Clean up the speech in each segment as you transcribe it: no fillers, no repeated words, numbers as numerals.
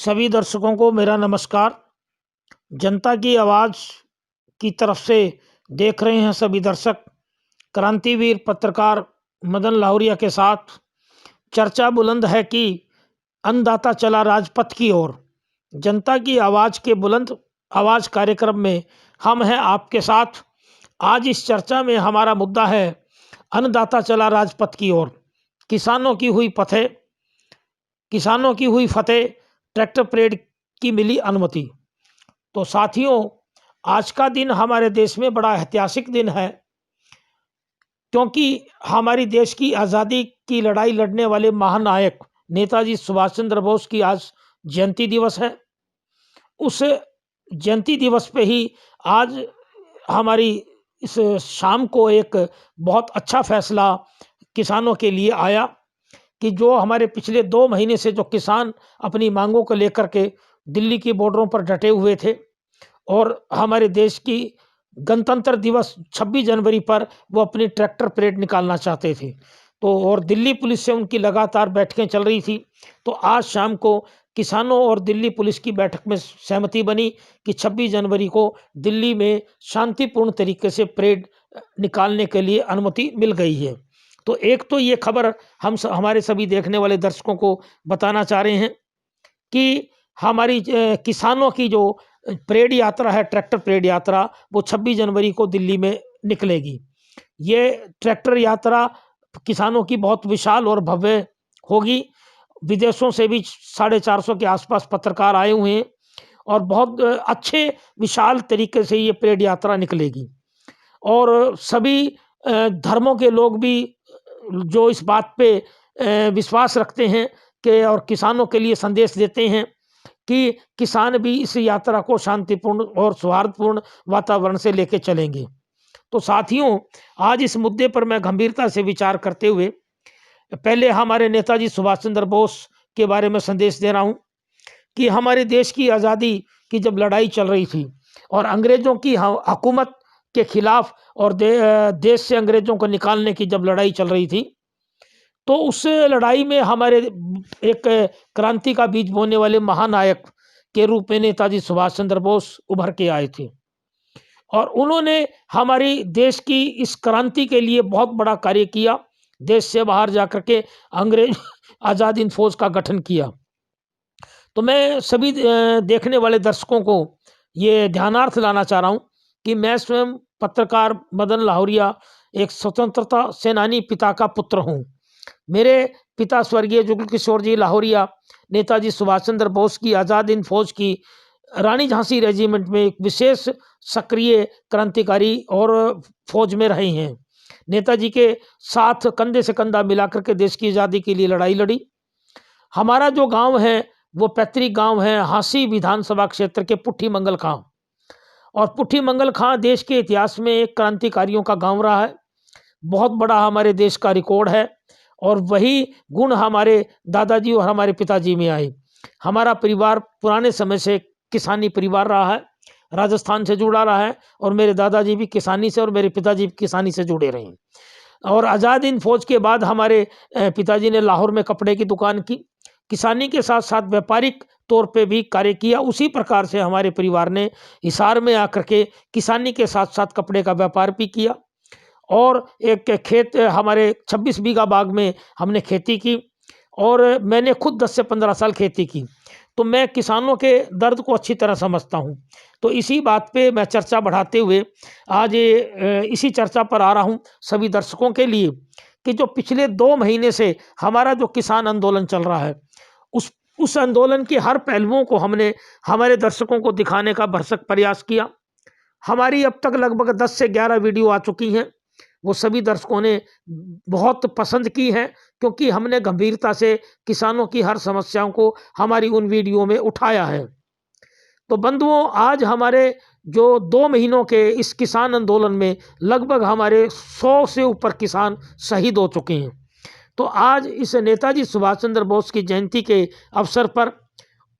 सभी दर्शकों को मेरा नमस्कार। जनता की आवाज़ की तरफ से देख रहे हैं सभी दर्शक। क्रांतिवीर पत्रकार मदन लाहौरिया के साथ चर्चा बुलंद है कि अन्नदाता चला राजपथ की ओर। जनता की आवाज़ के बुलंद आवाज़ कार्यक्रम में हम हैं आपके साथ। आज इस चर्चा में हमारा मुद्दा है अन्नदाता चला राजपथ की ओर। किसानों की हुई फतेह, ट्रैक्टर परेड की मिली अनुमति। तो साथियों, आज का दिन हमारे देश में बड़ा ऐतिहासिक दिन है, क्योंकि हमारी देश की आज़ादी की लड़ाई लड़ने वाले महानायक नेताजी सुभाष चंद्र बोस की आज जयंती दिवस है। उस जयंती दिवस पे ही आज हमारी इस शाम को एक बहुत अच्छा फैसला किसानों के लिए आया कि जो हमारे पिछले 2 महीने से जो किसान अपनी मांगों को लेकर के दिल्ली की बॉर्डरों पर डटे हुए थे और हमारे देश की गणतंत्र दिवस 26 जनवरी पर वो अपनी ट्रैक्टर परेड निकालना चाहते थे, तो और दिल्ली पुलिस से उनकी लगातार बैठकें चल रही थी। तो आज शाम को किसानों और दिल्ली पुलिस की बैठक में सहमति बनी कि 26 जनवरी को दिल्ली में शांतिपूर्ण तरीके से परेड निकालने के लिए अनुमति मिल गई है। तो एक तो ये खबर हमारे सभी देखने वाले दर्शकों को बताना चाह रहे हैं कि हमारी किसानों की जो परेड यात्रा है, ट्रैक्टर परेड यात्रा, वो 26 जनवरी को दिल्ली में निकलेगी। ये ट्रैक्टर यात्रा किसानों की बहुत विशाल और भव्य होगी। विदेशों से भी 450 के आसपास पत्रकार आए हुए हैं और बहुत अच्छे विशाल तरीके से ये परेड यात्रा निकलेगी। और सभी धर्मों के लोग भी जो इस बात पे विश्वास रखते हैं कि और किसानों के लिए संदेश देते हैं कि किसान भी इस यात्रा को शांतिपूर्ण और सौहार्दपूर्ण वातावरण से लेके चलेंगे। तो साथियों, आज इस मुद्दे पर मैं गंभीरता से विचार करते हुए पहले हमारे नेताजी सुभाष चंद्र बोस के बारे में संदेश दे रहा हूँ कि हमारे देश की आज़ादी की जब लड़ाई चल रही थी और अंग्रेज़ों की हुकूमत के खिलाफ और देश से अंग्रेज़ों को निकालने की जब लड़ाई चल रही थी, तो उस लड़ाई में हमारे एक क्रांति का बीज बोने वाले महानायक के रूप में नेताजी सुभाष चंद्र बोस उभर के आए थे और उन्होंने हमारी देश की इस क्रांति के लिए बहुत बड़ा कार्य किया। देश से बाहर जाकर के अंग्रेज आज़ाद हिंद फौज का गठन किया। तो मैं सभी देखने वाले दर्शकों को ये ध्यानार्थ लाना चाह रहा हूँ कि मैं स्वयं पत्रकार मदन लाहौरिया एक स्वतंत्रता सेनानी पिता का पुत्र हूँ। मेरे पिता स्वर्गीय जुगल किशोर जी लाहौरिया नेताजी सुभाष चंद्र बोस की आज़ाद हिंद फौज की रानी झांसी रेजिमेंट में एक विशेष सक्रिय क्रांतिकारी और फौज में रहे हैं। नेताजी के साथ कंधे से कंधा मिलाकर के देश की आज़ादी के लिए लड़ाई लड़ी। हमारा जो गांव है वो पैतृक गांव है हांसी विधानसभा क्षेत्र के पुट्ठी मंगल खां, और पुट्ठी मंगल खां देश के इतिहास में एक क्रांतिकारियों का गांव रहा है। बहुत बड़ा हमारे देश का रिकॉर्ड है और वही गुण हमारे दादाजी और हमारे पिताजी में आए। हमारा परिवार पुराने समय से किसानी परिवार रहा है, राजस्थान से जुड़ा रहा है और मेरे दादाजी भी किसानी से और मेरे पिताजी भी किसानी से जुड़े रहे हैं। और आज़ाद हिंद फौज के बाद हमारे पिताजी ने लाहौर में कपड़े की दुकान की, किसानी के साथ साथ व्यापारिक तौर पे भी कार्य किया। उसी प्रकार से हमारे परिवार ने हिसार में आकर के किसानी के साथ साथ कपड़े का व्यापार भी किया और एक खेत हमारे 26 बीघा बाग में हमने खेती की और मैंने खुद 10 से 15 साल खेती की, तो मैं किसानों के दर्द को अच्छी तरह समझता हूँ। तो इसी बात पे मैं चर्चा बढ़ाते हुए आज इसी चर्चा पर आ रहा हूँ सभी दर्शकों के लिए कि जो पिछले 2 महीने से हमारा जो किसान आंदोलन चल रहा है, उस आंदोलन के हर पहलुओं को हमने हमारे दर्शकों को दिखाने का भरसक प्रयास किया। हमारी अब तक लगभग 10 से 11 वीडियो आ चुकी हैं। वो सभी दर्शकों ने बहुत पसंद की है क्योंकि हमने गंभीरता से किसानों की हर समस्याओं को हमारी उन वीडियो में उठाया है। तो बंधुओं, आज हमारे जो 2 महीनों के इस किसान आंदोलन में लगभग हमारे 100 से ऊपर किसान शहीद हो चुके हैं। तो आज इस नेताजी सुभाष चंद्र बोस की जयंती के अवसर पर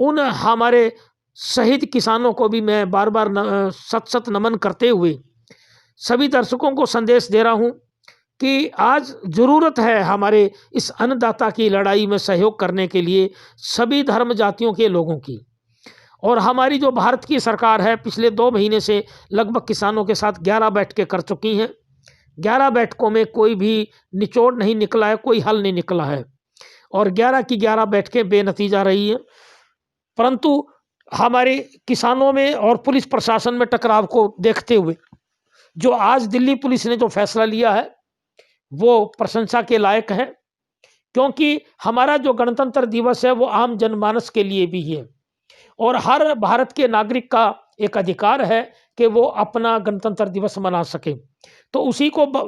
उन हमारे शहीद किसानों को भी मैं बार बार सत सत नमन करते हुए सभी दर्शकों को संदेश दे रहा हूं कि आज ज़रूरत है हमारे इस अन्नदाता की लड़ाई में सहयोग करने के लिए सभी धर्म जातियों के लोगों की। और हमारी जो भारत की सरकार है पिछले 2 महीने से लगभग किसानों के साथ 11 बैठकें कर चुकी हैं। 11 बैठकों में कोई भी निचोड़ नहीं निकला है, कोई हल नहीं निकला है और 11 की 11 बैठकें बेनतीजा रही हैं। परंतु हमारे किसानों में और पुलिस प्रशासन में टकराव को देखते हुए जो आज दिल्ली पुलिस ने जो फैसला लिया है वो प्रशंसा के लायक है, क्योंकि हमारा जो गणतंत्र दिवस है वो आम जनमानस के लिए भी है और हर भारत के नागरिक का एक अधिकार है कि वो अपना गणतंत्र दिवस मना सके। तो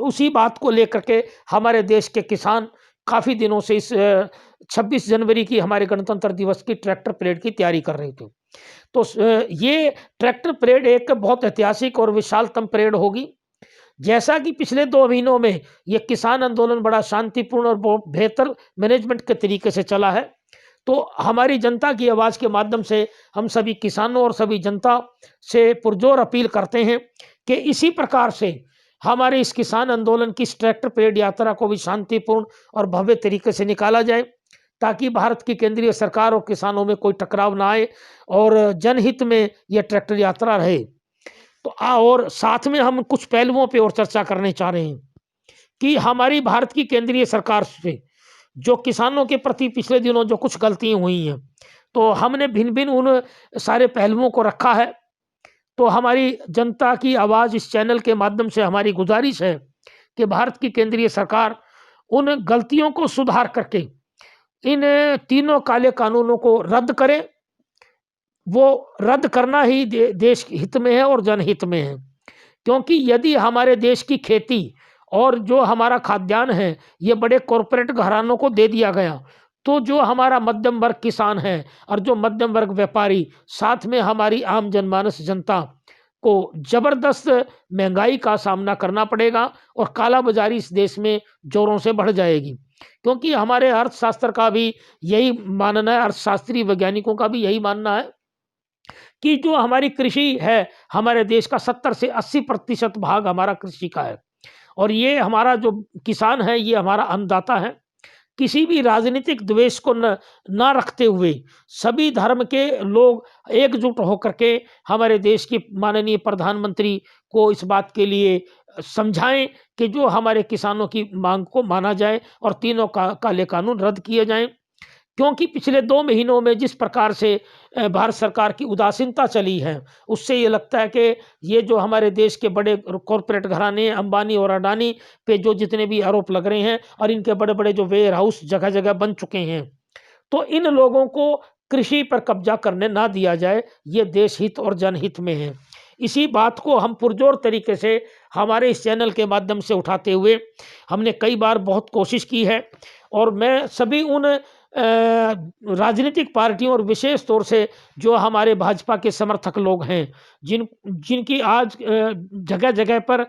उसी बात को लेकर के हमारे देश के किसान काफ़ी दिनों से इस 26 जनवरी की हमारे गणतंत्र दिवस की ट्रैक्टर परेड की तैयारी कर रहे थे। तो ये ट्रैक्टर परेड एक बहुत ऐतिहासिक और विशालतम परेड होगी। जैसा कि पिछले 2 महीनों में ये किसान आंदोलन बड़ा शांतिपूर्ण और बहुत बेहतर मैनेजमेंट के तरीके से चला है, तो हमारी जनता की आवाज़ के माध्यम से हम सभी किसानों और सभी जनता से पुरजोर अपील करते हैं कि इसी प्रकार से हमारे इस किसान आंदोलन की इस ट्रैक्टर परेड यात्रा को भी शांतिपूर्ण और भव्य तरीके से निकाला जाए, ताकि भारत की केंद्रीय सरकार और किसानों में कोई टकराव ना आए और जनहित में यह ट्रैक्टर यात्रा रहे। तो और साथ में हम कुछ पहलुओं पे और चर्चा करने चाह रहे हैं कि हमारी भारत की केंद्रीय सरकार से जो किसानों के प्रति पिछले दिनों जो कुछ गलतियां हुई हैं, तो हमने भिन्न भिन्न उन सारे पहलुओं को रखा है। तो हमारी जनता की आवाज़ इस चैनल के माध्यम से हमारी गुजारिश है कि भारत की केंद्रीय सरकार उन गलतियों को सुधार करके इन तीनों काले कानूनों को रद्द करे। वो रद्द करना ही देश हित में है और जनहित में है, क्योंकि यदि हमारे देश की खेती और जो हमारा खाद्यान्न है ये बड़े कॉरपोरेट घरानों को दे दिया गया, तो जो हमारा मध्यम वर्ग किसान है और जो मध्यम वर्ग व्यापारी, साथ में हमारी आम जनमानस जनता को जबरदस्त महंगाई का सामना करना पड़ेगा और काला बाजारी इस देश में जोरों से बढ़ जाएगी। क्योंकि हमारे अर्थशास्त्र का भी यही मानना है, अर्थशास्त्री वैज्ञानिकों का भी यही मानना है कि जो हमारी कृषि है, हमारे देश का 70 से 80% भाग हमारा कृषि का है और ये हमारा जो किसान है ये हमारा अन्नदाता है। किसी भी राजनीतिक द्वेष को न रखते हुए सभी धर्म के लोग एकजुट होकर के हमारे देश की माननीय प्रधानमंत्री को इस बात के लिए समझाएं कि जो हमारे किसानों की मांग को माना जाए और तीनों काले कानून रद्द किए जाएं। क्योंकि पिछले 2 महीनों में जिस प्रकार से भारत सरकार की उदासीनता चली है, उससे ये लगता है कि ये जो हमारे देश के बड़े कॉरपोरेट घराने अंबानी और अडानी पे जो जितने भी आरोप लग रहे हैं और इनके बड़े-बड़े जो वेयर हाउस जगह-जगह बन चुके हैं, तो इन लोगों को कृषि पर कब्जा करने ना दिया जाए, ये देश हित और जनहित में है। इसी बात को हम पुरजोर तरीके से हमारे इस चैनल के माध्यम से उठाते हुए हमने कई बार बहुत कोशिश की है और मैं सभी उन राजनीतिक पार्टियों और विशेष तौर से जो हमारे भाजपा के समर्थक लोग हैं, जिनकी आज जगह-जगह पर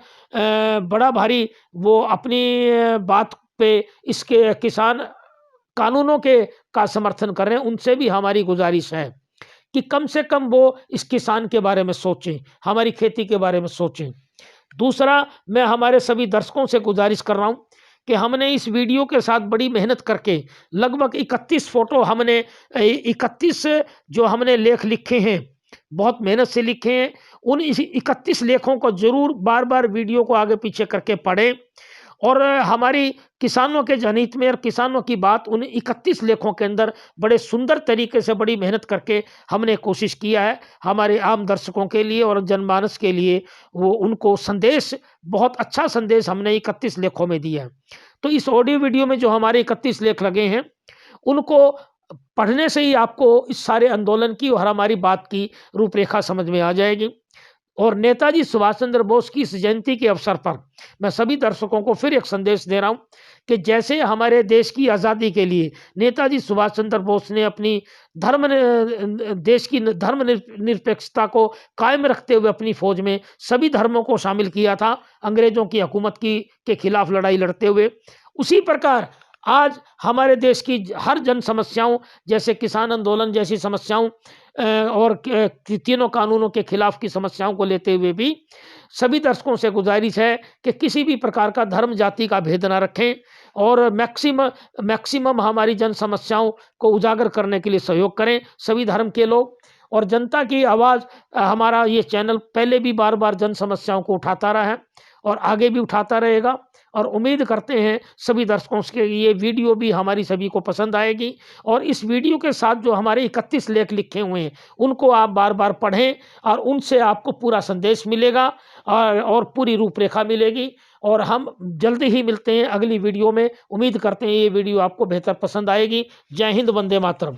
बड़ा भारी वो अपनी बात पे इसके किसान कानूनों का समर्थन कर रहे हैं, उनसे भी हमारी गुजारिश है कि कम से कम वो इस किसान के बारे में सोचें, हमारी खेती के बारे में सोचें। दूसरा, मैं हमारे सभी दर्शकों से गुजारिश कर रहा हूँ कि हमने इस वीडियो के साथ बड़ी मेहनत करके लगभग 31 फोटो हमने 31 जो हमने लेख लिखे हैं, बहुत मेहनत से लिखे हैं। उन इस 31 लेखों को ज़रूर बार-बार वीडियो को आगे पीछे करके पढ़ें और हमारी किसानों के जनहित में और किसानों की बात उन 31 लेखों के अंदर बड़े सुंदर तरीके से बड़ी मेहनत करके हमने कोशिश किया है हमारे आम दर्शकों के लिए और जनमानस के लिए। वो उनको संदेश, बहुत अच्छा संदेश हमने 31 लेखों में दिया है। तो इस ऑडियो वीडियो में जो हमारे 31 लेख लगे हैं, उनको पढ़ने से ही आपको इस सारे आंदोलन की और हमारी बात की रूपरेखा समझ में आ जाएगी। और नेताजी सुभाष चंद्र बोस की इस जयंती के अवसर पर मैं सभी दर्शकों को फिर एक संदेश दे रहा हूं कि जैसे हमारे देश की आज़ादी के लिए नेताजी सुभाष चंद्र बोस ने अपनी देश की धर्म निरपेक्षता को कायम रखते हुए अपनी फौज में सभी धर्मों को शामिल किया था अंग्रेजों की हुकूमत के खिलाफ लड़ाई लड़ते हुए, उसी प्रकार आज हमारे देश की हर जन समस्याओं, जैसे किसान आंदोलन जैसी समस्याओं और तीनों कानूनों के खिलाफ की समस्याओं को लेते हुए भी सभी दर्शकों से गुजारिश है कि किसी भी प्रकार का धर्म जाति का भेद ना रखें और मैक्सिमम हमारी जन समस्याओं को उजागर करने के लिए सहयोग करें सभी धर्म के लोग। और जनता की आवाज़, हमारा ये चैनल पहले भी बार बार जन समस्याओं को उठाता रहा है और आगे भी उठाता रहेगा। और उम्मीद करते हैं सभी दर्शकों के ये वीडियो भी हमारी सभी को पसंद आएगी। और इस वीडियो के साथ जो हमारे 31 लेख लिखे हुए हैं उनको आप बार बार पढ़ें और उनसे आपको पूरा संदेश मिलेगा और पूरी रूपरेखा मिलेगी। और हम जल्दी ही मिलते हैं अगली वीडियो में। उम्मीद करते हैं ये वीडियो आपको बेहतर पसंद आएगी। जय हिंद, वंदे मातरम।